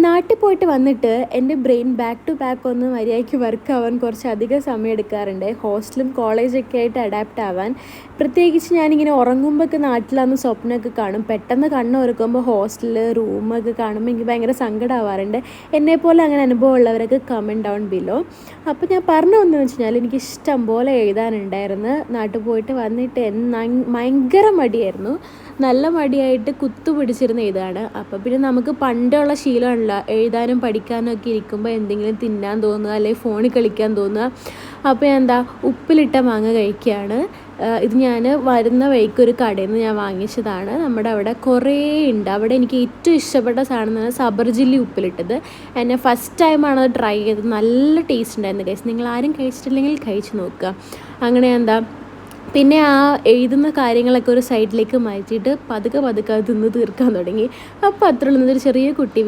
നാട്ടിൽ പോയിട്ട് വന്നിട്ട് എൻ്റെ ബ്രെയിൻ ബാക്ക് ടു ബാക്ക് ഒന്ന് മര്യാദയ്ക്ക് വർക്ക് ആവാൻ കുറച്ചധികം സമയം എടുക്കാറുണ്ട്. ഹോസ്റ്റലും കോളേജൊക്കെ ആയിട്ട് അഡാപ്റ്റ് ആവാൻ. പ്രത്യേകിച്ച് ഞാനിങ്ങനെ ഉറങ്ങുമ്പോഴൊക്കെ നാട്ടിലാന്ന് സ്വപ്നമൊക്കെ കാണും. പെട്ടെന്ന് കണ്ണുറക്കുമ്പോൾ ഹോസ്റ്റൽ റൂമൊക്കെ കാണുമ്പോൾ എനിക്ക് ഭയങ്കര സങ്കടമാവാറുണ്ട്. എന്നെപ്പോലെ അങ്ങനെ അനുഭവം ഉള്ളവരൊക്കെ കമൻറ്റ് ഡൗൺ ബിലോ. അപ്പോൾ ഞാൻ പറഞ്ഞു വന്നതെന്ന് വെച്ച് കഴിഞ്ഞാൽ എനിക്ക് ഇഷ്ടം പോലെ എഴുതാനുണ്ടായിരുന്നു. നാട്ടിൽ പോയിട്ട് വന്നിട്ട് ഭയങ്കര മടിയായിരുന്നു. നല്ല മടിയായിട്ട് കുത്തുപിടിച്ചിരുന്ന ഇതാണ്. അപ്പോൾ പിന്നെ നമുക്ക് പണ്ടുള്ള ശീലമല്ല എഴുതാനും പഠിക്കാനും ഒക്കെ ഇരിക്കുമ്പോൾ എന്തെങ്കിലും തിന്നാൻ തോന്നുക, അല്ലെങ്കിൽ ഫോണിൽ കളിക്കാൻ തോന്നുക. അപ്പോൾ ഞാൻ ഉപ്പിലിട്ട മാങ്ങ കഴിക്കുകയാണ്. ഇത് ഞാൻ വരുന്ന വഴിക്കൊരു കടയിൽ നിന്ന് ഞാൻ വാങ്ങിച്ചതാണ്. നമ്മുടെ അവിടെ കുറേ ഉണ്ട്. അവിടെ എനിക്ക് ഏറ്റവും ഇഷ്ടപ്പെട്ട സാധനം എന്ന് പറഞ്ഞാൽ സബർജില്ലി ഉപ്പിലിട്ടത്. എന്നെ ഫസ്റ്റ് ടൈമാണ് അത് ട്രൈ ചെയ്തത്. നല്ല ടേസ്റ്റ് ഉണ്ടായിരുന്നു ഗൈസ്. നിങ്ങൾ ആരും കഴിച്ചിട്ടില്ലെങ്കിൽ കഴിച്ച് നോക്കുക. അങ്ങനെ പിന്നെ ആ എഴുതുന്ന കാര്യങ്ങളൊക്കെ ഒരു സൈഡിലേക്ക് മാറ്റിയിട്ട് പതുക്കെ അത് തിന്ന് തീർക്കാൻ തുടങ്ങി. അപ്പോൾ അത്രയുള്ളൊരു ചെറിയ കുട്ടി